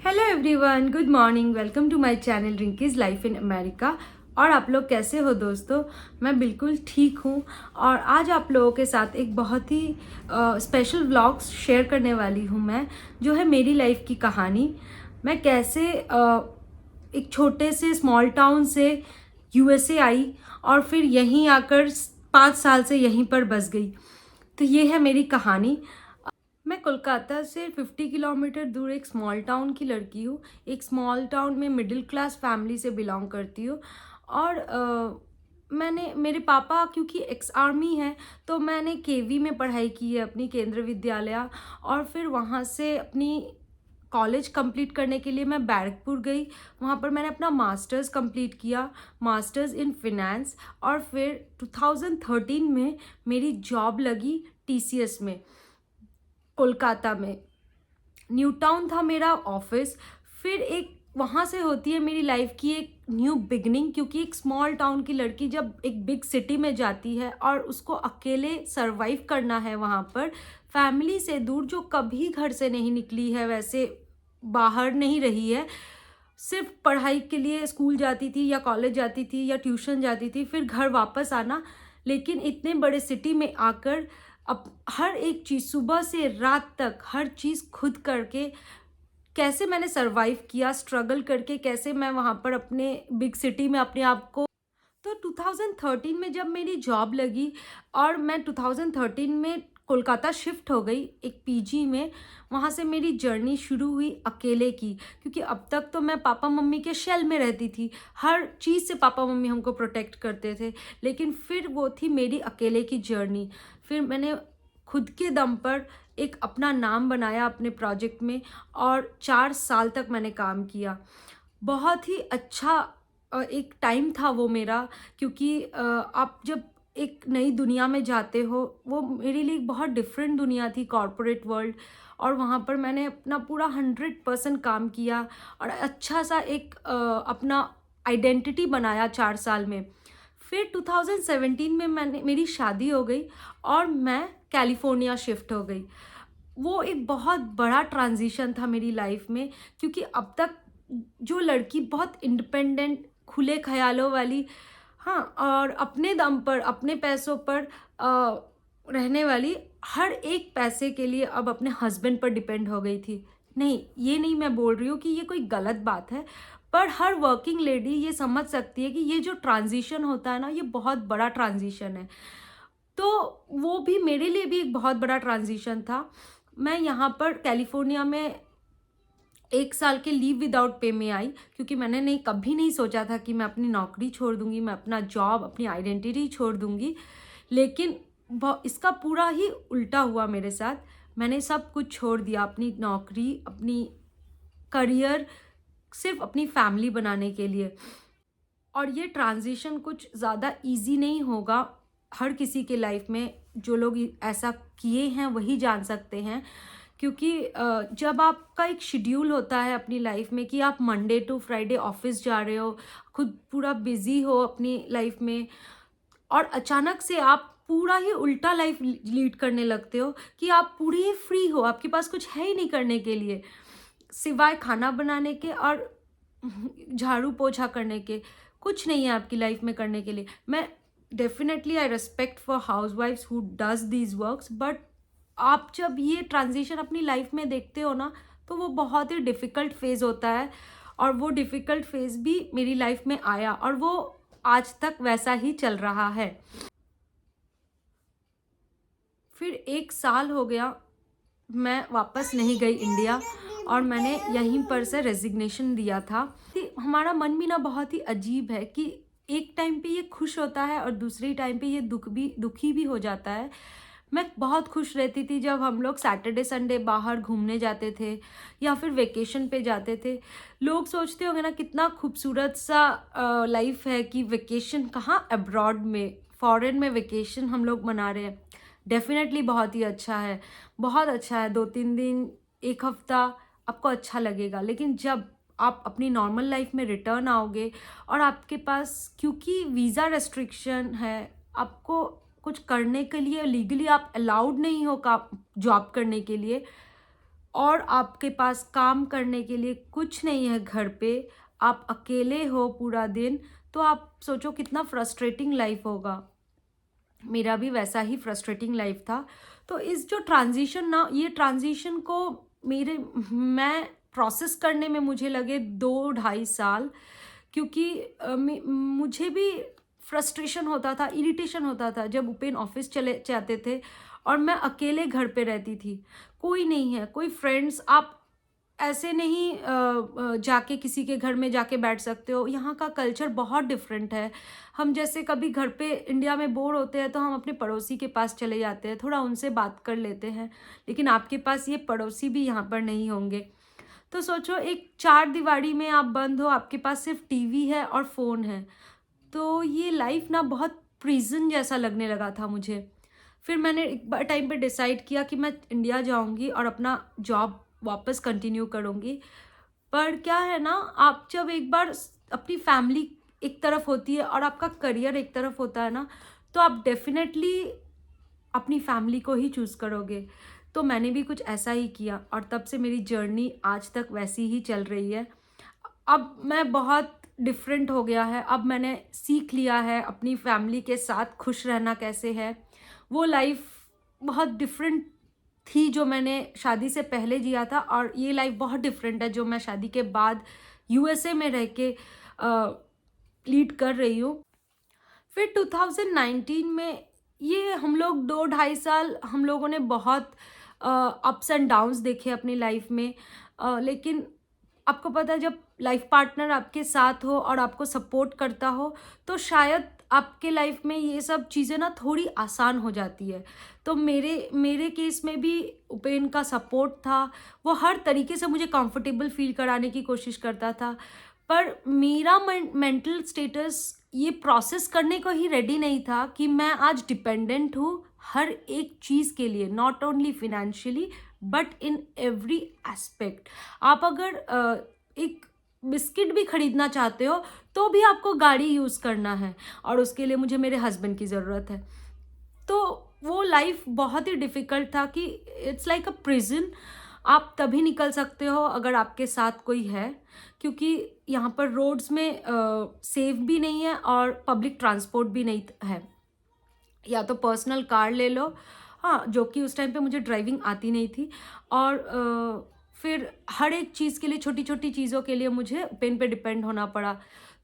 Hello everyone, good morning. Welcome to my channel Rinky's life in America. और आप लोग कैसे हो दोस्तों? मैं बिल्कुल ठीक हूँ। और आज आप लोगों के साथ एक बहुत ही स्पेशल व्लॉग्स शेयर करने वाली हूँ मैं, जो है मेरी लाइफ की कहानी। मैं कैसे एक छोटे से स्मॉल टाउन से यूएसए आई और फिर यहीं आकर 5 साल से यहीं पर बस गई। तो ये है मेरी कहानी। मैं कोलकाता से 50 किलोमीटर दूर एक स्मॉल टाउन की लड़की हूँ। एक स्मॉल टाउन में मिडिल क्लास फैमिली से बिलोंग करती हूँ। और मैंने मेरे पापा क्योंकि एक्स आर्मी है, तो मैंने केवी में पढ़ाई की है, अपनी केंद्र विद्यालय। और फिर वहाँ से अपनी कॉलेज कंप्लीट करने के लिए मैं बैरकपुर गई। वहाँ पर मैंने अपना मास्टर्स कंप्लीट किया, मास्टर्स इन फिनेंस। और फिर 2013 में मेरी जॉब लगी टीसीएस में, कोलकाता में। न्यू टाउन था मेरा ऑफिस। फिर एक वहाँ से होती है मेरी लाइफ की एक न्यू बिगनिंग, क्योंकि एक स्मॉल टाउन की लड़की जब एक बिग सिटी में जाती है और उसको अकेले सरवाइव करना है वहाँ पर, फैमिली से दूर, जो कभी घर से नहीं निकली है, वैसे बाहर नहीं रही है, सिर्फ पढ़ाई के लिए स्कूल जाती थी या कॉलेज जाती थी या ट्यूशन जाती थी, फिर घर वापस आना। लेकिन इतने बड़े सिटी में आकर अब हर एक चीज़ सुबह से रात तक हर चीज़ खुद करके कैसे मैंने सरवाइव किया, स्ट्रगल करके कैसे मैं वहाँ पर अपने बिग सिटी में अपने आप को। तो 2013 में जब मेरी जॉब लगी और मैं 2013 में कोलकाता शिफ्ट हो गई एक पीजी में, वहाँ से मेरी जर्नी शुरू हुई अकेले की। क्योंकि अब तक तो मैं पापा मम्मी के शेल में रहती थी, हर चीज़ से पापा मम्मी हमको प्रोटेक्ट करते थे। लेकिन फिर वो थी मेरी अकेले की जर्नी। फिर मैंने खुद के दम पर एक अपना नाम बनाया अपने प्रोजेक्ट में, और 4 साल तक मैंने काम किया। बहुत ही अच्छा एक टाइम था वो मेरा। क्योंकि आप जब एक नई दुनिया में जाते हो, वो मेरे लिए एक बहुत डिफरेंट दुनिया थी, कॉरपोरेट वर्ल्ड। और वहाँ पर मैंने अपना पूरा 100% काम किया और अच्छा सा एक अपना आइडेंटिटी बनाया 4 साल में। फिर 2017 में मेरी शादी हो गई और मैं कैलिफोर्निया शिफ्ट हो गई। वो एक बहुत बड़ा ट्रांजिशन था मेरी लाइफ में, क्योंकि अब तक जो लड़की बहुत इंडिपेंडेंट, खुले ख्यालों वाली, हाँ, और अपने दम पर अपने पैसों पर रहने वाली, हर एक पैसे के लिए अब अपने हस्बैंड पर डिपेंड हो गई थी। नहीं, ये नहीं मैं बोल रही हूँ कि ये कोई गलत बात है, पर हर वर्किंग लेडी ये समझ सकती है कि ये जो ट्रांजिशन होता है ना, ये बहुत बड़ा ट्रांजिशन है। तो वो भी मेरे लिए भी एक बहुत बड़ा ट्रांजिशन था। मैं यहाँ पर कैलिफोर्निया में 1 साल के लीव विदाउट पे में आई, क्योंकि मैंने कभी नहीं सोचा था कि मैं अपनी नौकरी छोड़ दूंगी, मैं अपना जॉब, अपनी आइडेंटिटी छोड़ दूंगी। लेकिन इसका पूरा ही उल्टा हुआ मेरे साथ। मैंने सब कुछ छोड़ दिया, अपनी नौकरी, अपनी करियर, सिर्फ अपनी फैमिली बनाने के लिए। और ये ट्रांजिशन कुछ ज़्यादा इजी नहीं होगा हर किसी के लाइफ में। जो लोग ऐसा किए हैं वही जान सकते हैं। क्योंकि जब आपका एक शेड्यूल होता है अपनी लाइफ में कि आप मंडे टू फ्राइडे ऑफिस जा रहे हो, खुद पूरा बिजी हो अपनी लाइफ में, और अचानक से आप पूरा ही उल्टा लाइफ लीड करने लगते हो कि आप पूरी ही फ्री हो, आपके पास कुछ है ही नहीं करने के लिए सिवाय खाना बनाने के और झाड़ू पोछा करने के। कुछ नहीं है आपकी लाइफ में करने के लिए। मैं definitely I respect for house wifes who does these works, but आप जब ये ट्रांजिशन अपनी लाइफ में देखते हो ना, तो वो बहुत ही डिफ़िकल्ट फेज़ होता है। और वो डिफ़िकल्ट फेज़ भी मेरी लाइफ में आया और वो आज तक वैसा ही चल रहा है। फिर 1 साल हो गया, मैं वापस नहीं गई इंडिया, और मैंने यहीं पर से रेजिग्नेशन दिया था। हमारा मन भी ना बहुत ही अजीब है कि एक टाइम पे ये खुश होता है और दूसरे टाइम पे ये दुखी भी हो जाता है। मैं बहुत खुश रहती थी जब हम लोग सैटरडे संडे बाहर घूमने जाते थे या फिर वेकेशन पे जाते थे। लोग सोचते होंगे ना कितना खूबसूरत सा लाइफ है कि वेकेशन कहाँ, अब्रॉड में, फॉरेन में वेकेशन हम लोग मना रहे हैं। डेफिनेटली बहुत ही अच्छा है, बहुत अच्छा है। 2-3 दिन, एक हफ्ता आपको अच्छा लगेगा। लेकिन जब आप अपनी नॉर्मल लाइफ में रिटर्न आओगे और आपके पास क्योंकि वीज़ा रेस्ट्रिक्शन है, आपको कुछ करने के लिए लीगली आप अलाउड नहीं हो का जॉब करने के लिए, और आपके पास काम करने के लिए कुछ नहीं है घर पे, आप अकेले हो पूरा दिन, तो आप सोचो कितना फ्रस्ट्रेटिंग लाइफ होगा। मेरा भी वैसा ही फ्रस्ट्रेटिंग लाइफ था। तो इस जो ट्रांजिशन ना, ये ट्रांजिशन को मैं प्रोसेस करने में मुझे लगे 2-2.5 साल, क्योंकि मुझे भी फ्रस्ट्रेशन होता था, इरिटेशन होता था जब उपेन ऑफिस चले जाते थे और मैं अकेले घर पे रहती थी। कोई नहीं है, कोई फ्रेंड्स, आप ऐसे नहीं जाके किसी के घर में जाके बैठ सकते हो। यहाँ का कल्चर बहुत डिफरेंट है। हम जैसे कभी घर पे इंडिया में बोर होते हैं तो हम अपने पड़ोसी के पास चले जाते हैं, थोड़ा उनसे बात कर लेते हैं, लेकिन आपके पास ये पड़ोसी भी यहाँ पर नहीं होंगे। तो सोचो, एक चार दीवारी में आप बंद हो, आपके पास सिर्फ टीवी है और फ़ोन है। तो ये लाइफ ना बहुत प्रिजन जैसा लगने लगा था मुझे। फिर मैंने एक टाइम पे डिसाइड किया कि मैं इंडिया जाऊंगी और अपना जॉब वापस कंटिन्यू करूंगी। पर क्या है ना, आप जब एक बार अपनी फैमिली एक तरफ होती है और आपका करियर एक तरफ होता है ना, तो आप डेफिनेटली अपनी फैमिली को ही चूज़ करोगे। तो मैंने भी कुछ ऐसा ही किया और तब से मेरी जर्नी आज तक वैसी ही चल रही है। अब मैं बहुत डिफरेंट हो गया है। अब मैंने सीख लिया है अपनी फैमिली के साथ खुश रहना कैसे है। वो लाइफ बहुत डिफरेंट थी जो मैंने शादी से पहले जिया था, और ये लाइफ बहुत डिफरेंट है जो मैं शादी के बाद यूएसए में रह के लीड कर रही हूँ। फिर 2019 में ये हम लोग 2-2.5 साल हम लोगों ने बहुत अप्स एंड डाउन्स देखे अपनी लाइफ में। लेकिन आपको पता है, जब लाइफ पार्टनर आपके साथ हो और आपको सपोर्ट करता हो तो शायद आपके लाइफ में ये सब चीज़ें ना थोड़ी आसान हो जाती है। तो मेरे केस में भी उपेन का सपोर्ट था। वो हर तरीके से मुझे कंफर्टेबल फील कराने की कोशिश करता था, पर मेरा मेंटल स्टेटस ये प्रोसेस करने को ही रेडी नहीं था कि मैं आज डिपेंडेंट हूँ हर एक चीज़ के लिए, not only financially but in every aspect. आप अगर एक बिस्किट भी खरीदना चाहते हो तो भी आपको गाड़ी यूज़ करना है, और उसके लिए मुझे मेरे हस्बैंड की ज़रूरत है। तो वो लाइफ बहुत ही डिफ़िकल्ट था कि इट्स लाइक अ प्रिजन। आप तभी निकल सकते हो अगर आपके साथ कोई है, क्योंकि यहाँ पर रोड्स में सेफ भी नहीं है और पब्लिक ट्रांसपोर्ट भी नहीं है। या तो पर्सनल कार ले लो, हाँ, जो कि उस टाइम पे मुझे ड्राइविंग आती नहीं थी। और फिर हर एक चीज़ के लिए, छोटी छोटी चीज़ों के लिए मुझे पेन पे डिपेंड होना पड़ा।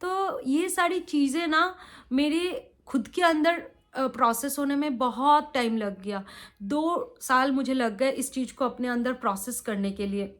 तो ये सारी चीज़ें ना मेरे खुद के अंदर प्रोसेस होने में बहुत टाइम लग गया। 2 साल मुझे लग गए इस चीज़ को अपने अंदर प्रोसेस करने के लिए।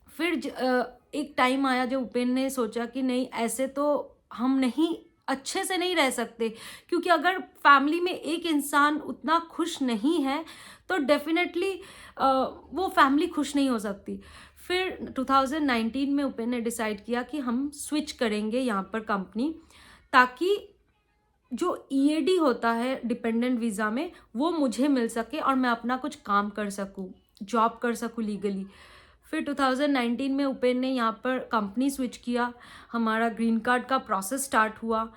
फिर एक टाइम आया जब उपेन ने सोचा कि नहीं, ऐसे तो हम नहीं, अच्छे से नहीं रह सकते, क्योंकि अगर फैमिली में एक इंसान उतना खुश नहीं है तो डेफिनेटली वो फैमिली खुश नहीं हो सकती। फिर 2019 में उपेन ने डिसाइड किया कि हम स्विच करेंगे यहाँ पर कंपनी, ताकि जो ईएडी होता है डिपेंडेंट वीज़ा में, वो मुझे मिल सके और मैं अपना कुछ काम कर सकूँ, जॉब कर सकूँ लीगली। फिर 2019 में उपेन ने यहाँ पर कंपनी स्विच किया, हमारा ग्रीन कार्ड का प्रोसेस स्टार्ट हुआ।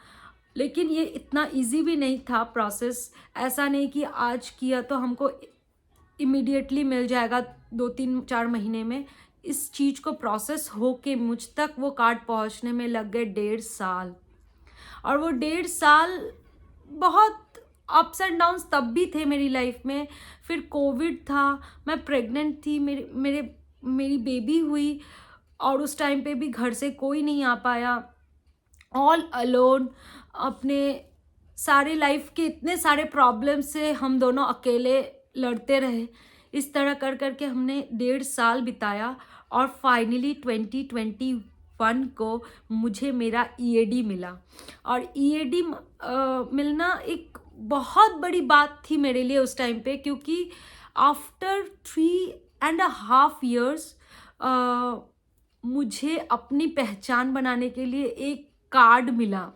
लेकिन ये इतना इजी भी नहीं था प्रोसेस। ऐसा नहीं कि आज किया तो हमको इमीडिएटली मिल जाएगा 2-3-4 महीने में। इस चीज़ को प्रोसेस हो के मुझ तक वो कार्ड पहुँचने में लग गए 1.5 साल। और वो 1.5 साल बहुत अप्स एंड डाउन्स तब भी थे मेरी लाइफ में। फिर कोविड था, मैं प्रेग्नेंट थी, मेरी बेबी हुई, और उस टाइम पे भी घर से कोई नहीं आ पाया। ऑल अलोन, अपने सारे लाइफ के इतने सारे प्रॉब्लम से हम दोनों अकेले लड़ते रहे। इस तरह कर कर के हमने 1.5 साल बिताया, और फाइनली 2021 को मुझे मेरा ईएडी मिला। और ईएडी मिलना एक बहुत बड़ी बात थी मेरे लिए उस टाइम पे, क्योंकि आफ्टर 3.5 years मुझे अपनी पहचान बनाने के लिए एक कार्ड मिला।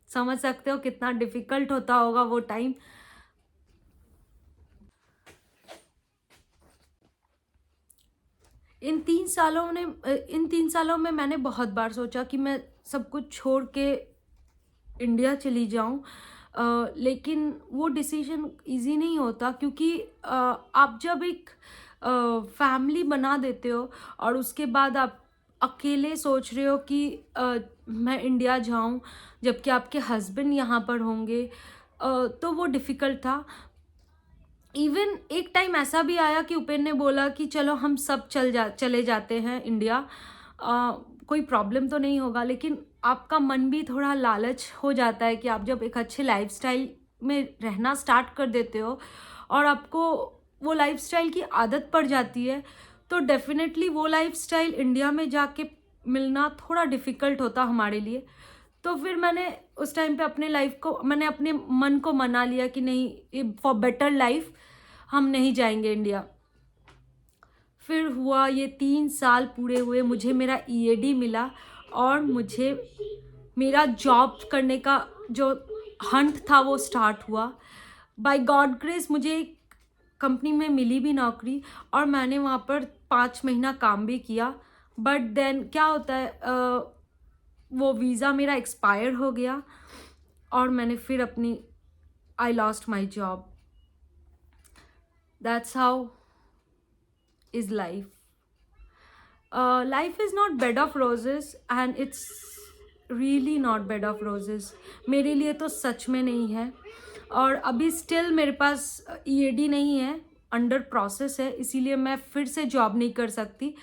समझ सकते हो कितना डिफिकल्ट होता होगा वो टाइम। इन 3 सालों में मैंने बहुत बार सोचा कि मैं सब कुछ छोड़ के इंडिया चली जाऊं, लेकिन वो डिसीजन इजी नहीं होता, क्योंकि आप जब एक फैमिली बना देते हो और उसके बाद आप अकेले सोच रहे हो कि मैं इंडिया जाऊं, जबकि आपके हस्बैंड यहाँ पर होंगे, तो वो डिफ़िकल्ट था। इवन एक टाइम ऐसा भी आया कि उपेन ने बोला कि चलो हम सब चले जाते हैं इंडिया, कोई प्रॉब्लम तो नहीं होगा। लेकिन आपका मन भी थोड़ा लालच हो जाता है कि आप जब एक अच्छे लाइफस्टाइल में रहना स्टार्ट कर देते हो और आपको वो लाइफस्टाइल की आदत पड़ जाती है, तो डेफिनेटली वो लाइफस्टाइल इंडिया में जाके मिलना थोड़ा डिफ़िकल्ट होता हमारे लिए। तो फिर मैंने उस टाइम पे मैंने अपने मन को मना लिया कि नहीं, फॉर बेटर लाइफ हम नहीं जाएंगे इंडिया। फिर हुआ ये 3 साल पूरे हुए, मुझे मेरा ईएडी मिला और मुझे मेरा जॉब करने का जो हंट था वो स्टार्ट हुआ। बाय गॉड ग्रेस मुझे एक कंपनी में मिली भी नौकरी और मैंने वहाँ पर 5 महीना काम भी किया। बट देन क्या होता है, वो वीज़ा मेरा एक्सपायर हो गया और मैंने फिर I lost my job. That's how is life. Life is not bed of roses and it's really not bed of roses. मेरे लिए तो सच में नहीं है। और अभी स्टिल मेरे पास ईएडी नहीं है, अंडर प्रोसेस है, इसीलिए मैं फिर से जॉब नहीं कर सकती।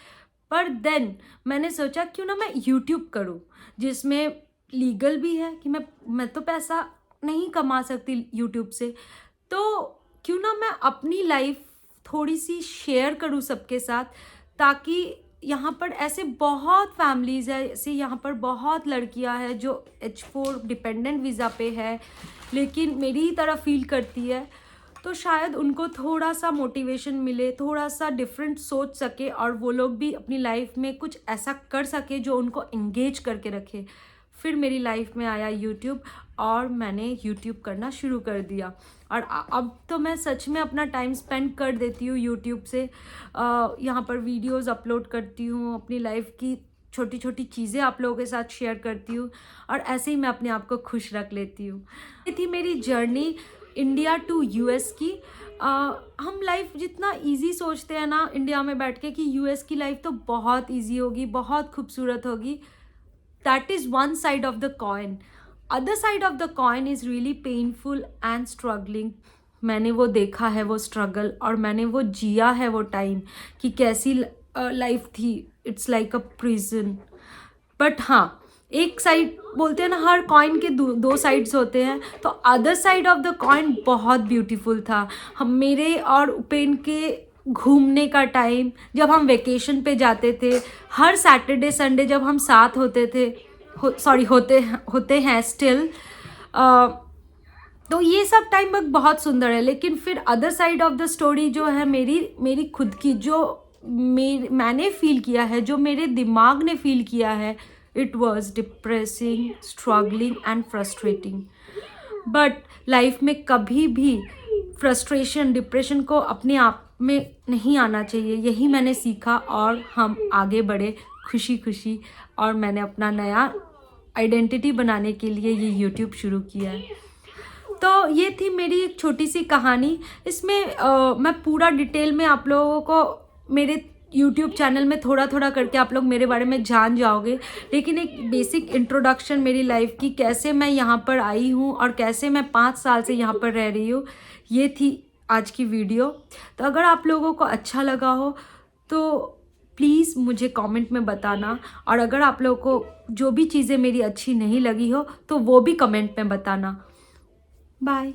पर देन मैंने सोचा क्यों ना मैं यूट्यूब करूं, जिसमें लीगल भी है कि मैं तो पैसा नहीं कमा सकती यूट्यूब से, तो क्यों ना मैं अपनी लाइफ थोड़ी सी शेयर करूं सबके साथ, ताकि यहाँ पर ऐसे बहुत फैमिलीज़ है, ऐसे यहाँ पर बहुत लड़कियाँ हैं जो H4 डिपेंडेंट वीज़ा पे है लेकिन मेरी ही तरह फील करती है, तो शायद उनको थोड़ा सा मोटिवेशन मिले, थोड़ा सा डिफरेंट सोच सके और वो लोग भी अपनी लाइफ में कुछ ऐसा कर सके जो उनको एंगेज करके रखे। फिर मेरी लाइफ में आया यूट्यूब और मैंने यूट्यूब करना शुरू कर दिया और अब तो मैं सच में अपना टाइम स्पेंड कर देती हूँ यूट्यूब से। यहाँ पर वीडियोस अपलोड करती हूँ, अपनी लाइफ की छोटी छोटी चीज़ें आप लोगों के साथ शेयर करती हूँ और ऐसे ही मैं अपने आप को खुश रख लेती हूँ। ये थी मेरी जर्नी इंडिया टू यूएस की। हम लाइफ जितना इजी सोचते हैं ना इंडिया में बैठ के कि यूएस की लाइफ तो बहुत इजी होगी, बहुत खूबसूरत होगी, that is one side of the coin. Other side of the coin is really painful and struggling. मैंने वो देखा है, वो स्ट्रगल, और मैंने वो जिया है वो टाइम कि कैसी लाइफ थी। It's like a prison. But हाँ, एक साइड बोलते हैं ना, हर कॉइन के दो साइड्स होते हैं, तो other side of the coin बहुत ब्यूटीफुल था। हम मेरे और उपेन के घूमने का टाइम, जब हम वेकेशन पे जाते थे, हर सैटरडे संडे जब हम साथ होते थे, होते हैं स्टिल, तो ये सब टाइम बहुत सुंदर है। लेकिन फिर other side of the story जो है मेरी खुद की, जो मैंने फील किया है, जो मेरे दिमाग ने फील किया है, it was depressing, struggling and frustrating. But life में कभी भी फ्रस्ट्रेशन, डिप्रेशन को अपने आप में नहीं आना चाहिए, यही मैंने सीखा और हम आगे बढ़े खुशी खुशी, और मैंने अपना नया आइडेंटिटी बनाने के लिए ये यूट्यूब शुरू किया है। तो ये थी मेरी एक छोटी सी कहानी। इसमें मैं पूरा डिटेल में आप लोगों को मेरे यूट्यूब चैनल में थोड़ा थोड़ा करके आप लोग मेरे बारे में जान जाओगे, लेकिन एक बेसिक इंट्रोडक्शन मेरी लाइफ की, कैसे मैं यहाँ पर आई हूँ और कैसे मैं 5 साल से यहाँ पर रह रही हूँ, ये थी आज की वीडियो। तो अगर आप लोगों को अच्छा लगा हो तो प्लीज़ मुझे कमेंट में बताना, और अगर आप लोगों को जो भी चीज़ें मेरी अच्छी नहीं लगी हो तो वो भी कमेंट में बताना। बाय।